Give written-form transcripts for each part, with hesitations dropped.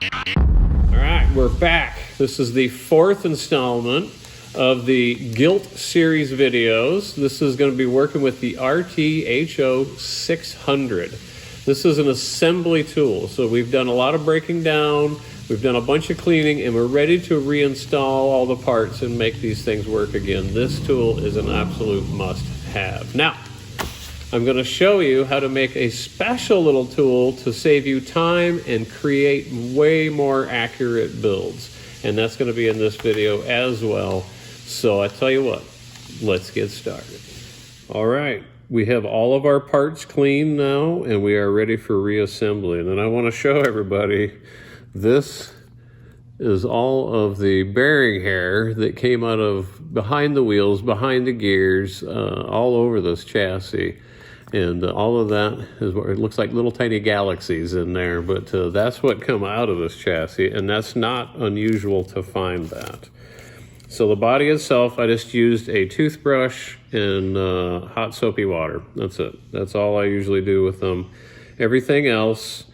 All right, we're back. This is the fourth installment of the Guilt series videos. This is going to be working with the RTHO 600. This is an assembly tool. So we've done a lot of breaking down, we've done a bunch of cleaning, and we're ready to reinstall all the parts and make these things work again. This tool is an absolute must-have. Now, I'm going to show you how to make a special little tool to save you time and create way more accurate builds. And that's going to be in this video as well. So I tell you what, let's get started. All right, we have all of our parts clean now and we are ready for reassembly. And then I want to show everybody, this is all of the bearing hair that came out of behind the wheels, behind the gears, all over this chassis. And all of that is what it looks like, little tiny galaxies in there, but that's what come out of this chassis, and that's not unusual to find that. So the body itself, I just used a toothbrush and hot soapy water. That's it. That's all I usually do with them. Everything else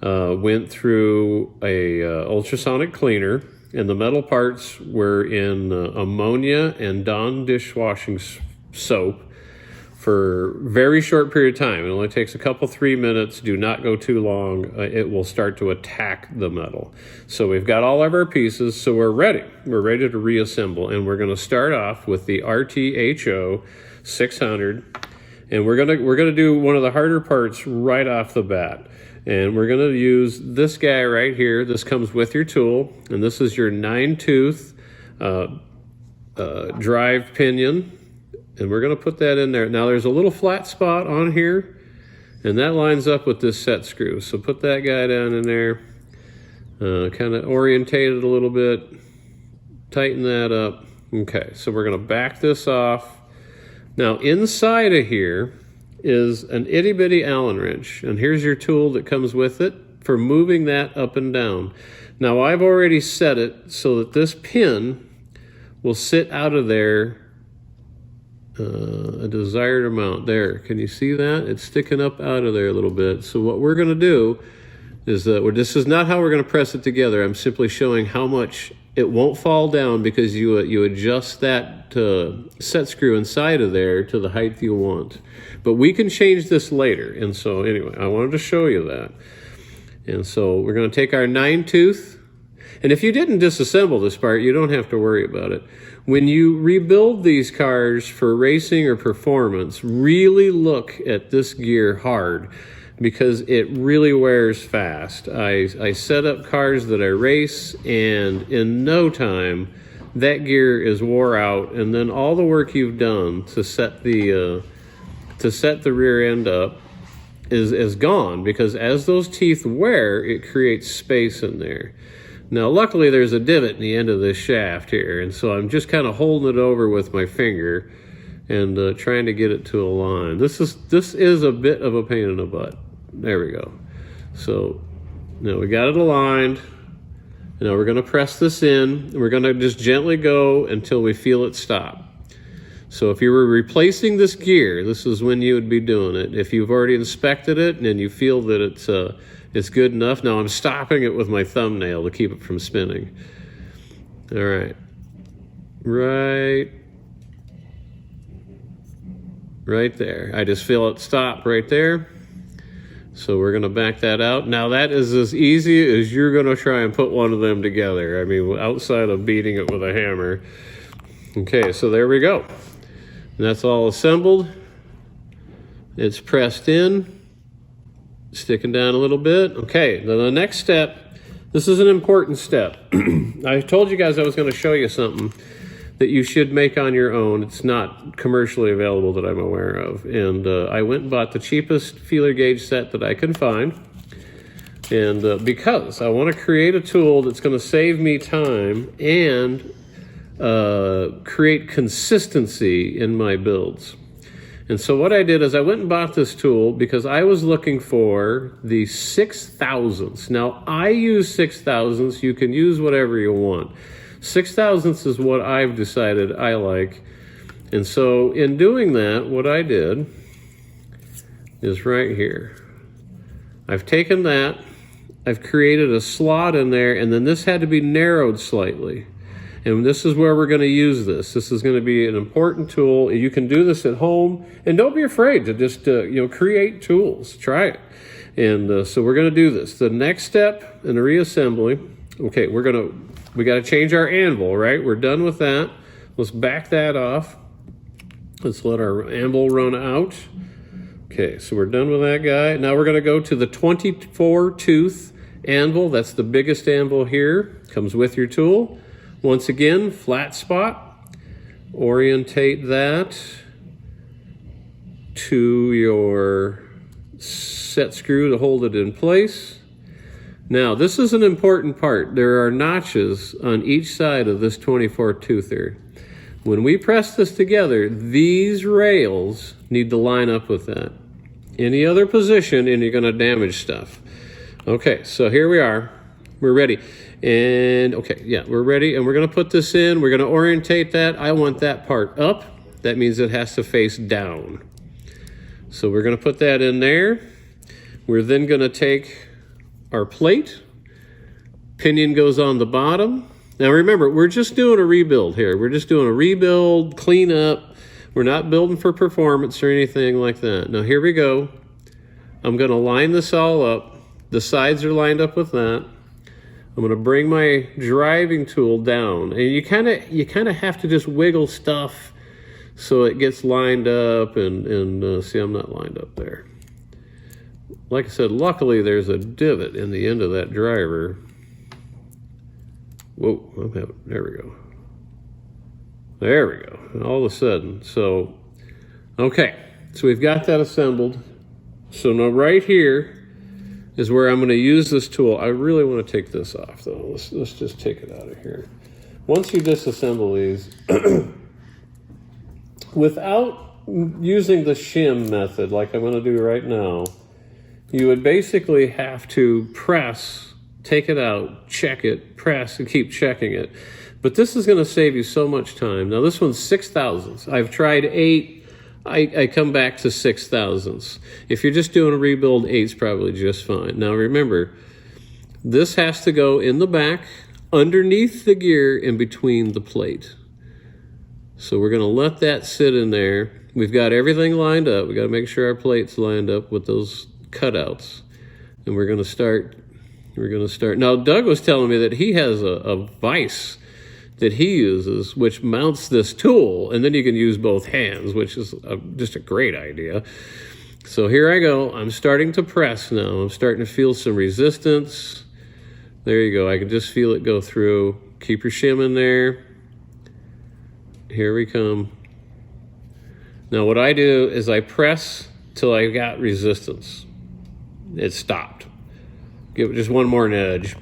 went through a ultrasonic cleaner, and the metal parts were in ammonia and Dawn dishwashing soap for a very short period of time. It only takes a couple, 3 minutes. Do not go too long. It will start to attack the metal. So we've got all of our pieces, so we're ready. We're ready to reassemble, and we're gonna start off with the RTHO 600, and we're gonna do one of the harder parts right off the bat. And we're gonna use this guy right here. This comes with your tool, and this is your 9-tooth drive pinion. And we're going to put that in there. Now there's a little flat spot on here, and that lines up with this set screw. So put that guy down in there, kind of orientate it a little bit, tighten that up. Okay, so we're going to back this off. Now inside of here is an itty bitty Allen wrench, and here's your tool that comes with it for moving that up and down. Now I've already set it so that this pin will sit out of there a desired amount. There, can you see that? It's sticking up out of there a little bit. So what we're going to do is that this is not how we're going to press it together. I'm simply showing how much it won't fall down because you adjust that set screw inside of there to the height you want. But we can change this later. And so anyway, I wanted to show you that. And so we're going to take our 9-tooth. And if you didn't disassemble this part, you don't have to worry about it. When you rebuild these cars for racing or performance, really look at this gear hard because it really wears fast. I set up cars that I race, and in no time, that gear is wore out, and then all the work you've done to set the rear end up is gone, because as those teeth wear, it creates space in there. Now, luckily, there's a divot in the end of this shaft here, and so I'm just kind of holding it over with my finger and trying to get it to align. This is a bit of a pain in the butt. There we go. So now we got it aligned. Now we're going to press this in. We're going to just gently go until we feel it stop. So if you were replacing this gear, this is when you would be doing it. If you've already inspected it and you feel that it's good enough. Now I'm stopping it with my thumbnail to keep it from spinning. All right. Right there. I just feel it stop right there. So we're gonna back that out. Now that is as easy as you're gonna try and put one of them together. I mean, outside of beating it with a hammer. Okay, so there we go. And that's all assembled. It's pressed in. Sticking down a little bit. Okay, now the next step, this is an important step. I told you guys I was going to show you something that you should make on your own. It's not commercially available that I'm aware of. And I went and bought the cheapest feeler gauge set that I can find. And because I want to create a tool that's going to save me time and create consistency in my builds. And so what I did is I went and bought this tool because I was looking for the 6/1000ths. Now I use 6/1000ths. You can use whatever you want. 6/1000ths is what I've decided I like. And so in doing that, what I did is right here. I've taken that I've created a slot in there, and then this had to be narrowed slightly. And this is where we're going to use this. This is going to be an important tool. You can do this at home, and don't be afraid to just create tools. Try it. And so we're going to do this. The next step in the reassembly. Okay, we got to change our anvil, right? We're done with that. Let's back that off. Let's let our anvil run out. Okay, so we're done with that guy. Now we're going to go to the 24 tooth anvil. That's the biggest anvil here. Comes with your tool. Once again, flat spot. Orientate that to your set screw to hold it in place. Now, this is an important part. There are notches on each side of this 24 toother. When we press this together, these rails need to line up with that. Any other position and you're going to damage stuff. Okay, so here we are. We're ready. And okay, yeah, we're ready. And we're going to put this in. We're going to orientate that. I want that part up. That means it has to face down. So we're going to put that in there. We're then going to take our plate. Pinion goes on the bottom. Now remember, we're just doing a rebuild here. We're just doing a rebuild, clean up. We're not building for performance or anything like that. Now here we go. I'm going to line this all up. The sides are lined up with that. I'm going to bring my driving tool down. And you kind of have to just wiggle stuff so it gets lined up. And see, I'm not lined up there. Like I said, luckily there's a divot in the end of that driver. Whoa, there we go. There we go, all of a sudden. So, okay, so we've got that assembled. So now right here is where I'm gonna use this tool. I really wanna take this off though. Let's just take it out of here. Once you disassemble these, without using the shim method like I'm gonna do right now, you would basically have to press, take it out, check it, press, and keep checking it. But this is going to save you so much time. Now this one's 6/1000ths. I've tried 8. I come back to 6/1000ths. If you're just doing a rebuild, 8's probably just fine. Now remember, this has to go in the back, underneath the gear, in between the plate. So we're going to let that sit in there. We've got everything lined up. We got to make sure our plate's lined up with those cutouts. And we're going to start. Now, Doug was telling me that he has a vise that he uses, which mounts this tool, and then you can use both hands, which is just a great idea. So here I go. I'm starting to press now. I'm starting to feel some resistance. There you go. I can just feel it go through. Keep your shim in there. Here we come. Now, what I do is I press till I got resistance. It stopped. Give it just one more nudge.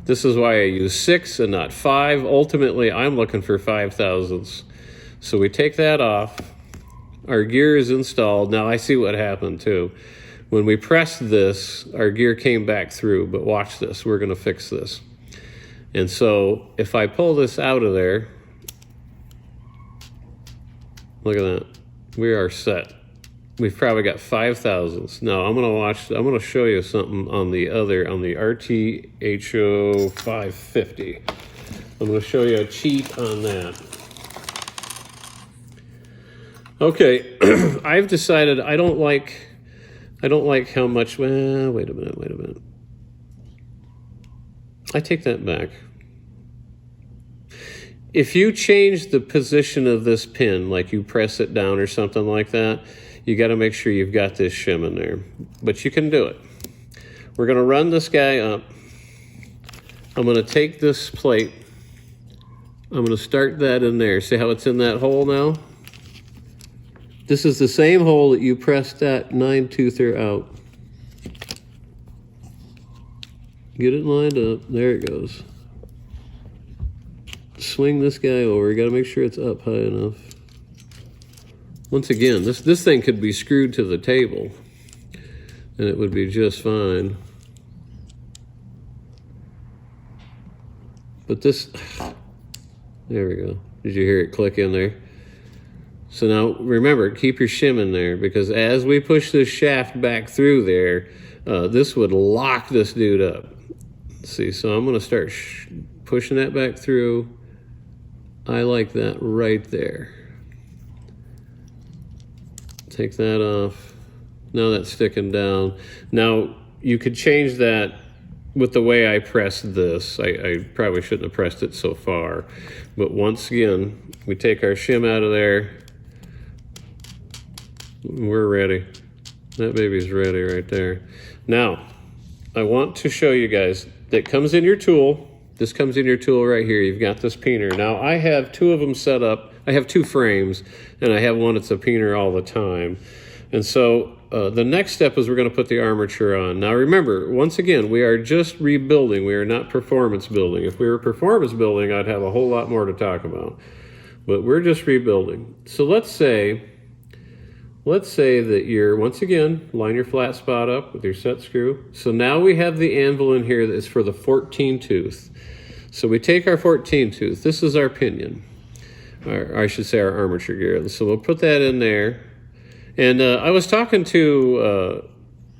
This is why I use 6 and not 5. Ultimately, I'm looking for 5/1000ths. So we take that off. Our gear is installed. Now I see what happened too. When we pressed this, our gear came back through, but watch this. We're going to fix this. And so if I pull this out of there, look at that. We are set. We've probably got 5/1000ths. Now I'm gonna show you something on the RTHO 550. I'm gonna show you a cheat on that. Okay, I've decided I don't like how much, well, wait a minute. I take that back. If you change the position of this pin, like you press it down or something like that, you got to make sure you've got this shim in there, but you can do it. We're going to run this guy up. I'm going to take this plate. I'm going to start that in there. See how it's in that hole now? This is the same hole that you pressed that 9-toother out. Get it lined up. There it goes. Swing this guy over. You got to make sure it's up high enough. Once again, this thing could be screwed to the table and it would be just fine. But this, there we go. Did you hear it click in there? So now remember, keep your shim in there, because as we push this shaft back through there, this would lock this dude up. Let's see, so I'm gonna start pushing that back through. I like that right there. Take that off. Now that's sticking down. Now you could change that with the way I pressed this. I probably shouldn't have pressed it so far. But once again, we take our shim out of there. We're ready. That baby's ready right there. Now, I want to show you guys, that comes in your tool. This comes in your tool right here. You've got this peener. Now, I have two of them set up. I have two frames, and I have one that's a peener all the time. And so the next step is we're going to put the armature on. Now remember, once again, we are just rebuilding. We are not performance building. If we were performance building, I'd have a whole lot more to talk about. But we're just rebuilding. So let's say that you're, once again, line your flat spot up with your set screw. So now we have the anvil in here that is for the 14 tooth. So we take our 14 tooth. This is our pinion. Or I should say our armature gear. So we'll put that in there. And I was talking to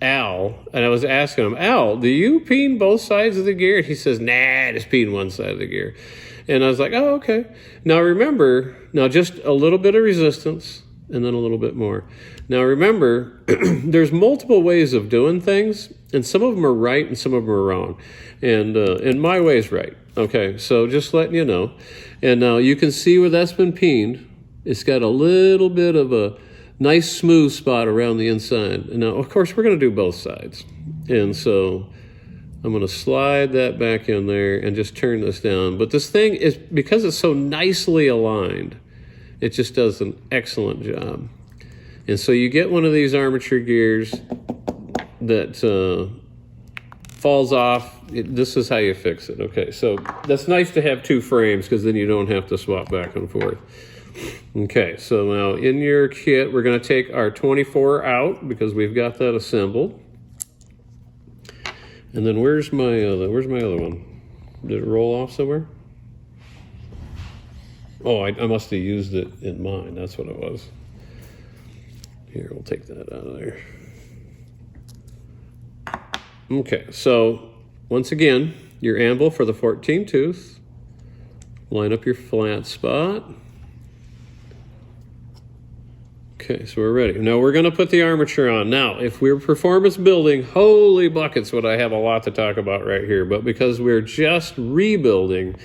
Al, and I was asking him, Al, do you peen both sides of the gear? And he says, nah, I just peen one side of the gear. And I was like, oh, okay. Now remember, just a little bit of resistance, and then a little bit more. Now remember, there's multiple ways of doing things, and some of them are right and some of them are wrong. And my way is right. Okay, so just letting you know. And now you can see where that's been peened. It's got a little bit of a nice smooth spot around the inside. And now, of course, we're going to do both sides. And so I'm going to slide that back in there and just turn this down. But this thing is, because it's so nicely aligned, it just does an excellent job. And so you get one of these armature gears that falls off. This is how you fix it. Okay, so that's nice to have two frames because then you don't have to swap back and forth. Okay, so now in your kit, we're going to take our 24 out because we've got that assembled. And then where's my other one? Did it roll off somewhere? Oh, I must have used it in mine. That's what it was. Here, we'll take that out of there. Okay, so once again, your anvil for the 14 tooth. Line up your flat spot. Okay, so we're ready. Now we're going to put the armature on. Now, if we're performance building, holy buckets would I have a lot to talk about right here. But because we're just rebuilding,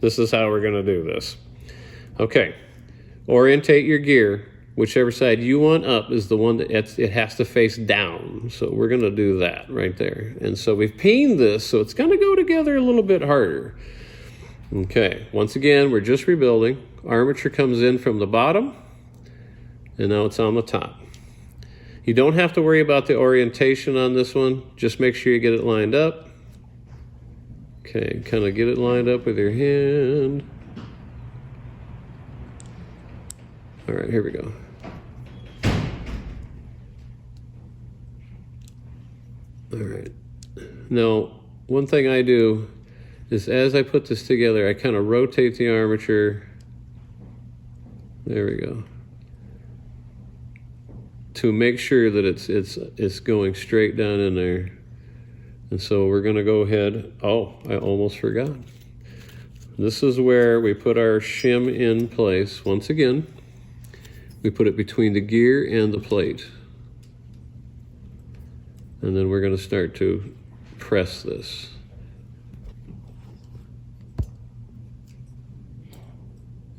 this is how we're going to do this. Okay, orientate your gear. Whichever side you want up is the one that it has to face down. So we're going to do that right there. And so we've peened this, so it's going to go together a little bit harder. Okay, once again, we're just rebuilding. Armature comes in from the bottom. And now it's on the top. You don't have to worry about the orientation on this one. Just make sure you get it lined up. Okay, kind of get it lined up with your hand. All right, here we go. All right. Now, one thing I do is as I put this together, I kind of rotate the armature. There we go. To make sure that it's going straight down in there. And so we're going to go ahead. Oh, I almost forgot. This is where we put our shim in place. Once again, we put it between the gear and the plate. And then we're going to start to press this.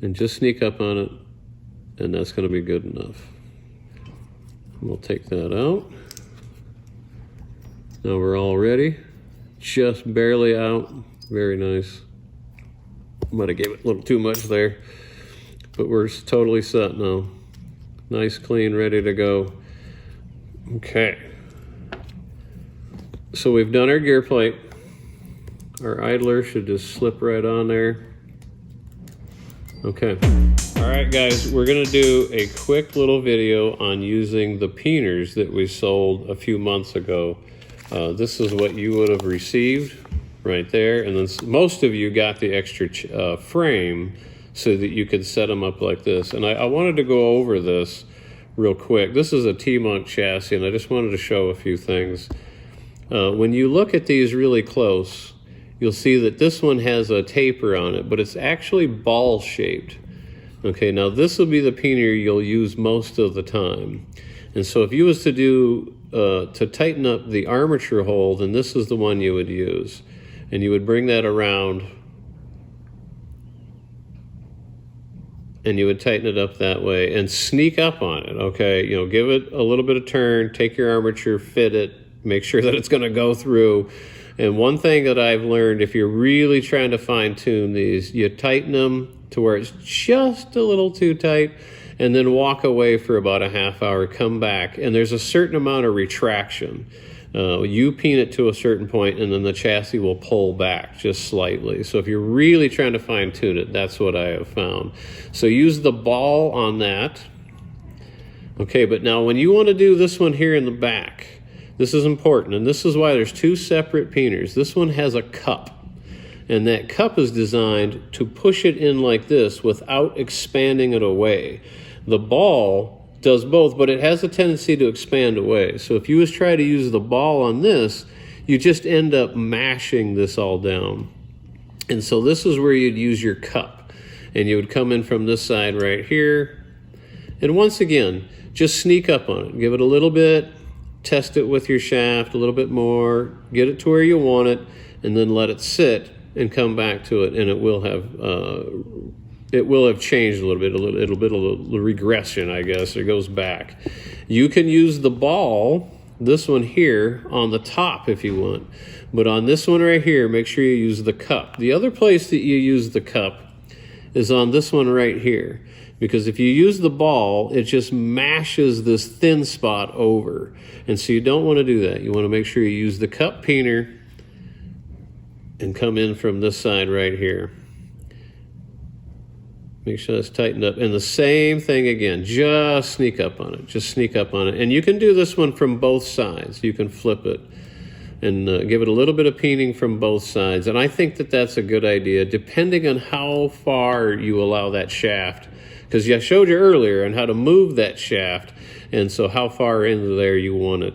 And just sneak up on it, and that's going to be good enough. We'll take that out. Now we're all ready. Just barely out. Very nice. Might have gave it a little too much there, but we're totally set now. Nice, clean, ready to go. Okay. So we've done our gear plate. Our idler should just slip right on there. Okay. All right, guys, we're going to do a quick little video on using the peeners that we sold a few months ago. This is what you would have received right there. And then most of you got the extra frame so that you could set them up like this. And I wanted to go over this real quick. This is a T-Monk chassis, and I just wanted to show a few things. When you look at these really close, you'll see that this one has a taper on it, but it's actually ball shaped. Okay, now this will be the peener you'll use most of the time. And so if you was to do, to tighten up the armature hold, then this is the one you would use. And you would bring that around and you would tighten it up that way and sneak up on it, okay? You know, give it a little bit of turn, take your armature, fit it, make sure that it's gonna go through. And one thing that I've learned, if you're really trying to fine tune these, you tighten them to where it's just a little too tight, and then walk away for about a half hour, come back, and there's a certain amount of retraction. You peen it to a certain point, and then the chassis will pull back just slightly. So if you're really trying to fine tune it, that's what I have found. So use the ball on that. Okay, but now when you want to do this one here in the back, this is important, and this is why there's two separate peeners. This one has a cup. And that cup is designed to push it in like this without expanding it away. The ball does both, but it has a tendency to expand away. So if you was try to use the ball on this, you just end up mashing this all down. And so this is where you'd use your cup. And you would come in from this side right here. And once again, just sneak up on it. Give it a little bit, test it with your shaft a little bit more, get it to where you want it, and then let it sit and come back to it, and it will have changed a little bit, a little bit of regression, I guess. It goes back. You can use the ball, this one here, on the top if you want, but on this one right here, make sure you use the cup. The other place that you use the cup is on this one right here, because if you use the ball, it just mashes this thin spot over, and so you don't want to do that. You want to make sure you use the cup peener and come in from this side right here. Make sure it's tightened up. And the same thing again, just sneak up on it. Just sneak up on it. And you can do this one from both sides. You can flip it and give it a little bit of peening from both sides. And I think that that's a good idea, depending on how far you allow that shaft. Because I showed you earlier on how to move that shaft, and so how far into there you want it.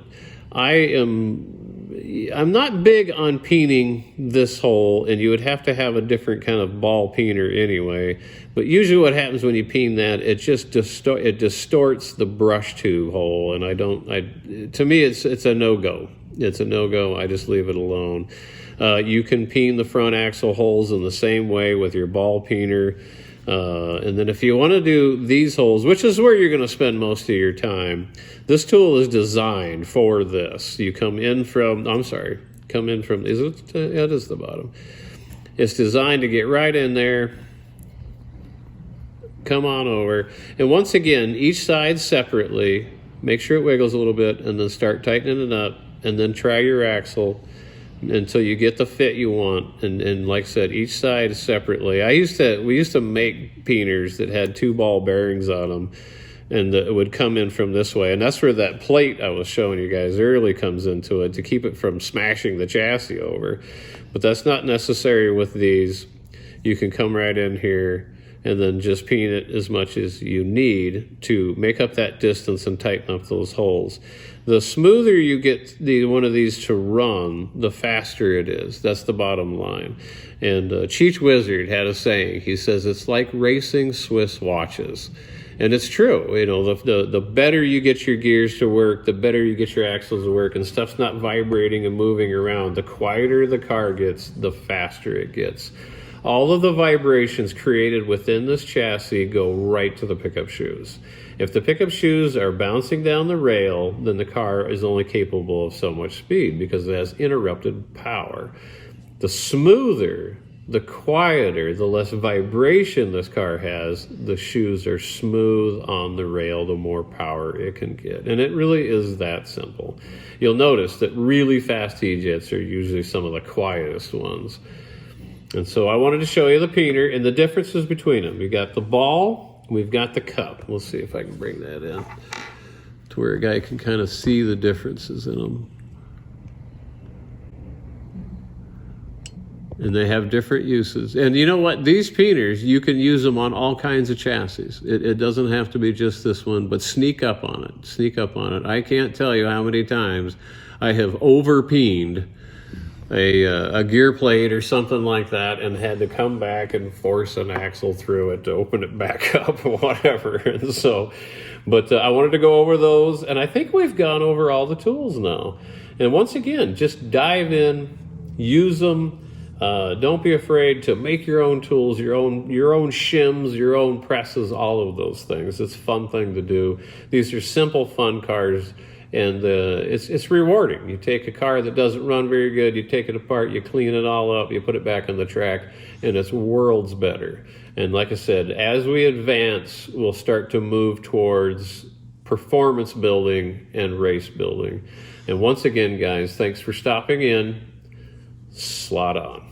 I'm not big on peening this hole, and you would have to have a different kind of ball peener anyway. But usually what happens when you peen that, it just distorts the brush tube hole, and to me it's a no-go. It's a no-go. I just leave it alone. You can peen the front axle holes in the same way with your ball peener. And then if you want to do these holes, which is where you're going to spend most of your time, this tool is designed for this. You come in from, is it? Yeah, it is the bottom. It's designed to get right in there, come on over. And once again, each side separately, make sure it wiggles a little bit, and then start tightening it up, and then try your axle until you get the fit you want. And like I said, each side separately. We used to make peeners that had 2 ball bearings on them, and it would come in from this way. And that's where that plate I was showing you guys early comes into it, to keep it from smashing the chassis over. But that's not necessary with these. You can come right in here and then just peen it as much as you need to make up that distance and tighten up those holes. The smoother you get one of these to run, the faster it is. That's the bottom line. And Cheech Wizard had a saying. He says, it's like racing Swiss watches. And it's true. You know, the better you get your gears to work, the better you get your axles to work, and stuff's not vibrating and moving around. The quieter the car gets, the faster it gets. All of the vibrations created within this chassis go right to the pickup shoes. If the pickup shoes are bouncing down the rail, then the car is only capable of so much speed because it has interrupted power. The smoother, the quieter, the less vibration this car has, the shoes are smooth on the rail, the more power it can get. And it really is that simple. You'll notice that really fast TJets are usually some of the quietest ones. And so I wanted to show you the peener and the differences between them. We've got the ball, we've got the cup. We'll see if I can bring that in to where a guy can kind of see the differences in them. And they have different uses. And you know what? These peeners, you can use them on all kinds of chassis. It doesn't have to be just this one, but sneak up on it. Sneak up on it. I can't tell you how many times I have over-peened a gear plate or something like that and had to come back and force an axle through it to open it back up or whatever. And so, but I wanted to go over those, and I think we've gone over all the tools now. And once again, just dive in, use them. Don't be afraid to make your own tools, your own shims, your own presses, all of those things. It's a fun thing to do. These are simple, fun cars. And it's rewarding. You take a car that doesn't run very good, you take it apart, you clean it all up, you put it back on the track, and it's worlds better. And like I said, as we advance, we'll start to move towards performance building and race building. And once again, guys, thanks for stopping in. Slot on.